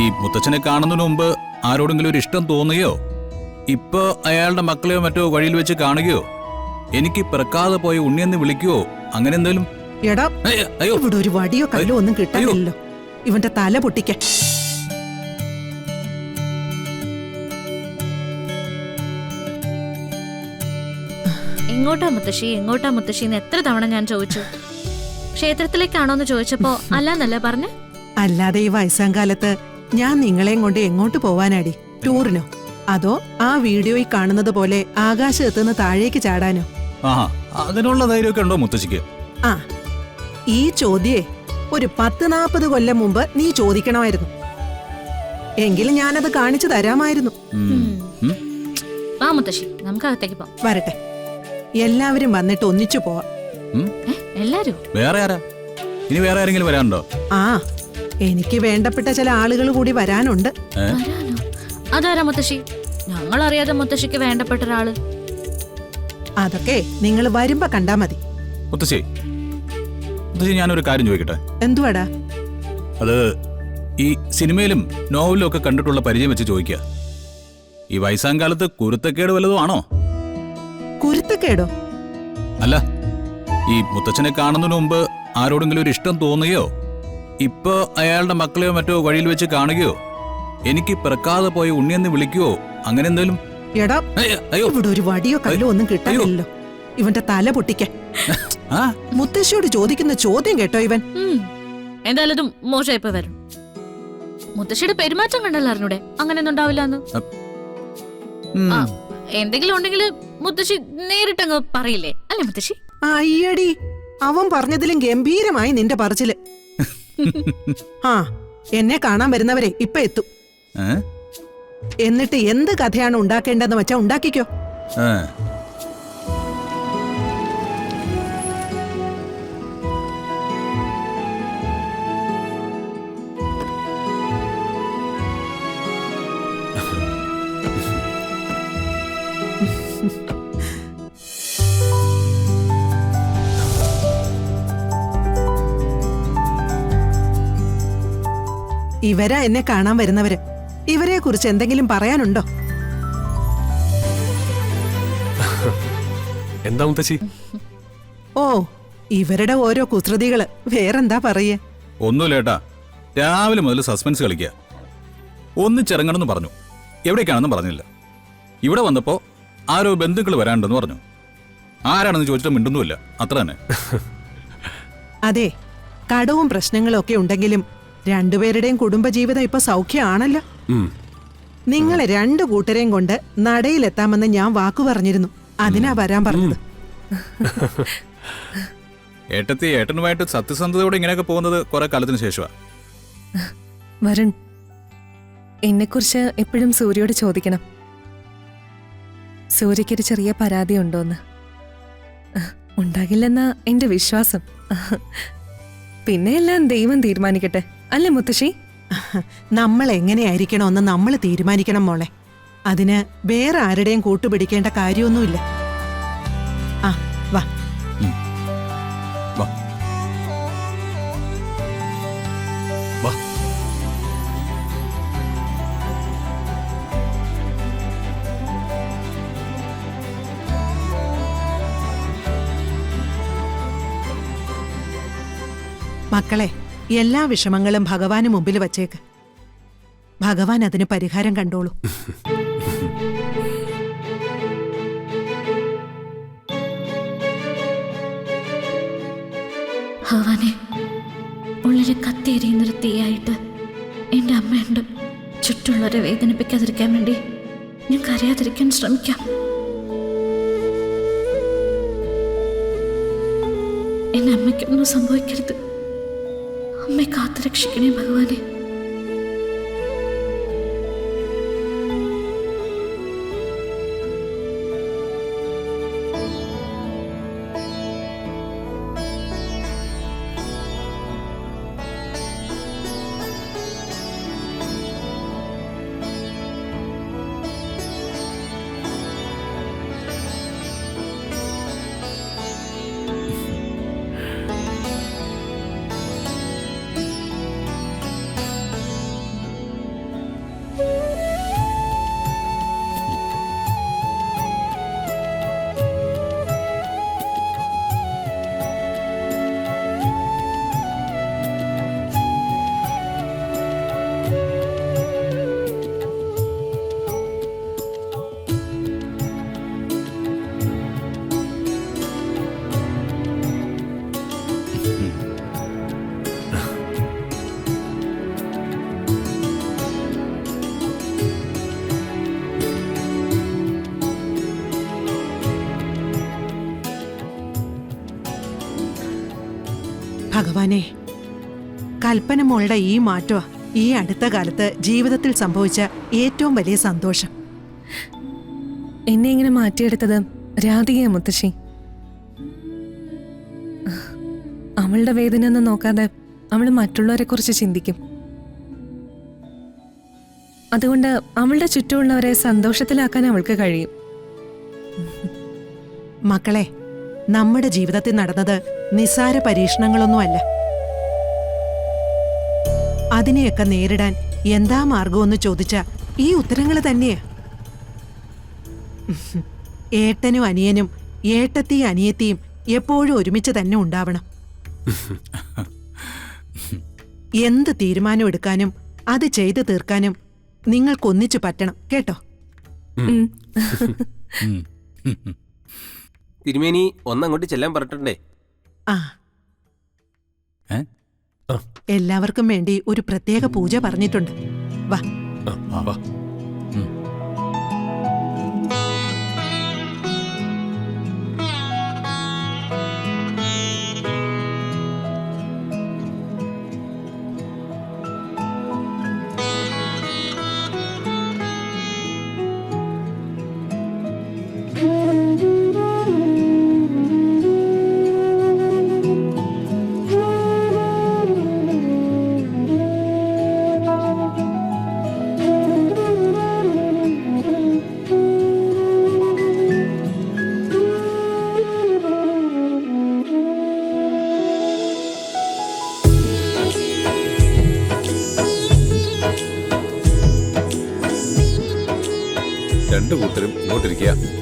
ഈ മുത്തച്ഛനെ കാണുന്നതിന് മുമ്പ് ആരോടെങ്കിലും ഒരു ഇഷ്ടം തോന്നുകയോ ഇപ്പൊ അയാളുടെ മക്കളെയോ മറ്റോ വഴിയിൽ വെച്ച് കാണുകയോ എനിക്ക് പിറക്കാതെ പോയി ഉണ്ണിയെന്ന് വിളിക്കുകയോ അങ്ങനെ എന്തെങ്കിലും? എടാ, അയ്യോ, ഇവിടെ ഒരു വടിയോ കല്ലോ ഒന്നും കിട്ടാനില്ലല്ലോ. ഇവന്റെ തല പൊട്ടിക്കാൻ. എങ്ങോട്ടാ മുത്തശ്ശി എന്ന് എത്ര തവണ ഞാൻ ചോദിച്ചു. ക്ഷേത്രത്തിലേക്കാണോന്ന് ചോദിച്ചപ്പോ അല്ലാന്നല്ലേ പറഞ്ഞേ? അല്ലാതെ ഈ വയസ്സാം കാലത്ത് ഞാൻ നിങ്ങളെയും കൊണ്ട് എങ്ങോട്ട് പോവാനാടി? ടൂറിനോ? അതോ ആ വീഡിയോയിൽ കാണുന്നത് പോലെ ആകാശത്തുനിന്ന് താഴേക്ക് ചാടാനോ? ആഹാ, അതിനുള്ള ധൈര്യമൊക്കെ ഉണ്ടോ മുത്തശ്ശിക്ക്? ആ, ഈ ചോദ്യേ ഒരു 10-40 കൊല്ലം മുമ്പ് നീ ചോദിക്കണമായിരുന്നു. എങ്കിലും ഞാനത് കാണിച്ചു തരാമായിരുന്നു. വാ മുത്തശ്ശി, നമുക്ക് അകത്തേക്ക് പോവാം. വരട്ടെ, എല്ലാവരും വന്നിട്ട് ഒന്നിച്ചു പോവാം. എല്ലാരും? വേറെ ആരാ? ഇനി വേറെ ആരെങ്കിലും വരാനുണ്ടോ? ആ, എനിക്ക് വേണ്ടപ്പെട്ട ചില ആളുകൾ കൂടി വരാനുണ്ട്. വരാനോ? അതാരാ മുത്തശ്ശി? ഞങ്ങൾ അറിയാതെ മുത്തശ്ശിക്ക് വേണ്ടപ്പെട്ട ഒരാള്. അതൊക്കെ നിങ്ങൾ വരുമ്പോ കണ്ടാ മതി. മുത്തശ്ശി, ഞാനൊരു കാര്യം ചോദിക്കട്ടെ? എന്തുവാടാ? അത് ഈ സിനിമയിലും നോവലിലും ഒക്കെ കണ്ടിട്ടുള്ള പരിചയം വെച്ച് ചോദിക്കുക. ഈ വയസ്സാം കാലത്ത് കുരുത്തക്കേട് വല്ലതും ആണോ? കുരുത്തക്കേടോ? അല്ല, ഈ മുത്തച്ഛനെ കാണുന്നതിന് മുമ്പ് ആരോടെങ്കിലും ഒരു ഇഷ്ടം തോന്നുകയോ ഇപ്പൊ അയാളുടെ മക്കളെയോ മറ്റോ വഴിയിൽ വെച്ച് കാണുകയോ എനിക്ക് പിറക്കാതെ പോയി ഉണ്ണിയെന്ന് വിളിക്കുകയോ അങ്ങനെ എന്തെങ്കിലും? എടാ, ഇവിടെ ഒരു വടിയോ കല്ലോ ഒന്നും കിട്ടാനില്ലല്ലോ. ഇവന്റെ തല പൊട്ടിക്കാൻ. മുത്തശ്ശിയോട് ചോദിക്കുന്ന ചോദ്യം കേട്ടോ ഇവൻ. എന്തായാലും ഇത് മോശമായിപ്പോ വരും. മുത്തശ്ശിയുടെ പെരുമാറ്റം കണ്ടല്ലോ അറിഞ്ഞൂടെ അങ്ങനെയൊന്നും ഉണ്ടാവില്ലെന്ന്. എന്തെങ്കിലും ഉണ്ടെങ്കിൽ മുത്തശ്ശി നേരിട്ടങ്ങ് പറയില്ലേ, അല്ലേ മുത്തശ്ശി? അയ്യടി, അവൻ പറഞ്ഞതിലും ഗംഭീരമായി നിന്റെ പറച്ചില്. ആ, എന്നെ കാണാൻ വരുന്നവരെ ഇപ്പൊ എത്തും. എന്നിട്ട് എന്ത് കഥയാണ് ഉണ്ടാക്കേണ്ടതെന്ന് വെച്ചാ ഉണ്ടാക്കിക്കോ. ഇവരാ എന്നെ കാണാൻ വരുന്നവര്. ഇവരെ കുറിച്ച് എന്തെങ്കിലും പറയാനുണ്ടോ? എന്താ മുത്തശ്ശി? ഓ, ഇവരുടെ ഓരോ കുസൃതികള്. വേറെന്താ പറയേ? ഒന്നുമില്ലേട്ടാ, രാവിലെ മുതൽ സസ്പെൻസ് കളിക്കുക. ഒന്നിച്ചിറങ്ങണമെന്ന് പറഞ്ഞു, എവിടേക്കാണെന്ന് പറഞ്ഞില്ല. ഇവിടെ വന്നപ്പോ ആരോ ബന്ധുക്കൾ വരാനുണ്ടെന്ന് പറഞ്ഞു. ആരാണെന്ന് ചോദിച്ചിട്ട് മിണ്ടുന്നുമില്ല, അത്ര തന്നെ. അതെ, കടവും പ്രശ്നങ്ങളും ഒക്കെ ഉണ്ടെങ്കിലും രണ്ടുപേരുടെയും കുടുംബജീവിതം ഇപ്പൊ സൗഖ്യമാണല്ലോ. നിങ്ങളെ രണ്ടു കൂട്ടരെയും കൊണ്ട് നടയിലെത്താമെന്ന് ഞാൻ വാക്കു പറഞ്ഞിരുന്നു. അതിനാ വരാൻ പറഞ്ഞത്. ഏട്ടത്തി ഏട്ടനുമായിട്ട് സത്യസന്ധതയോടെ ഇങ്ങനെയൊക്കെ പോകുന്നത് കുറെ കാലത്തിന് ശേഷമാ. വരുൺ, എന്നെക്കുറിച്ച് എപ്പോഴും സൂര്യയോട് ചോദിക്കണം. സൂര്യക്കൊരു ചെറിയ പരാതി ഉണ്ടോന്ന്. ഉണ്ടാകില്ലെന്നാ എന്റെ വിശ്വാസം. പിന്നെ എല്ലാം ദൈവം തീരുമാനിക്കട്ടെ, അല്ലേ മുത്തശ്ശി? നമ്മൾ എങ്ങനെയായിരിക്കണമെന്ന് നമ്മൾ തീരുമാനിക്കണം മോളെ. അതിന് വേറെ ആരുടെയും കൂട്ടുപിടിക്കേണ്ട കാര്യമൊന്നുമില്ല. ആ, വാ. മക്കളെ, എല്ലാ വിഷമങ്ങളും ഭഗവാന് മുമ്പിൽ വച്ചേക്ക്. ഭഗവാൻ അതിന് പരിഹാരം കണ്ടോളൂ. ഭഗവാനെ, ഉള്ളിൽ കത്തിയെരിയുന്നൊരു തീയായിട്ട് എൻ്റെ അമ്മയുണ്ട്. ചുറ്റുള്ളവരെ വേദനിപ്പിക്കാതിരിക്കാൻ വേണ്ടി ഞാൻ കരയാതിരിക്കാൻ ശ്രമിക്കാം. എന്റെ അമ്മയ്ക്കൊന്നും സംഭവിക്കരുത്. അമ്മയെ കാത്തുരക്ഷിക്കണേ ഭഗവാനെ. ഭഗവാനെ, കൽപ്പന മോളുടെ ഈ മാറ്റമാ ഈ അടുത്ത കാലത്ത് ജീവിതത്തിൽ സംഭവിച്ച ഏറ്റവും വലിയ സന്തോഷം. എന്നെ ഇങ്ങനെ മാറ്റിയെടുത്തത് രാധികയാ മുത്തശ്ശി. അവളുടെ വേദന ഒന്നും നോക്കാതെ അവൾ മറ്റുള്ളവരെ കുറിച്ച് ചിന്തിക്കും. അതുകൊണ്ട് അവളുടെ ചുറ്റുമുള്ളവരെ സന്തോഷത്തിലാക്കാൻ അവൾക്ക് കഴിയും. മക്കളെ, നമ്മുടെ ജീവിതത്തിൽ നടന്നത് നിസ്സാര പരീക്ഷണങ്ങളൊന്നുമല്ല. അതിനെയൊക്കെ നേരിടാൻ എന്താ മാർഗമെന്ന് ചോദിച്ച ഈ ഉത്തരങ്ങൾ തന്നെയാ. ഏട്ടനും അനിയനും ഏട്ടത്തിയും അനിയത്തിയും എപ്പോഴും ഒരുമിച്ച് തന്നെ ഉണ്ടാവണം. എന്ത് തീരുമാനം എടുക്കാനും അത് ചെയ്തു തീർക്കാനും നിങ്ങൾക്കൊന്നിച്ചു പറ്റണം കേട്ടോ. തിരുമേനി ഒന്നങ്ങോട്ട് ചെല്ലാൻ പറഞ്ഞിട്ടുണ്ടേ. ആ, എല്ലാവർക്കും വേണ്ടി ഒരു പ്രത്യേക പൂജ പറഞ്ഞിട്ടുണ്ട്. വാ. വാ. രണ്ടു കൂട്ടരും ഇങ്ങോട്ടിരിക്കുക.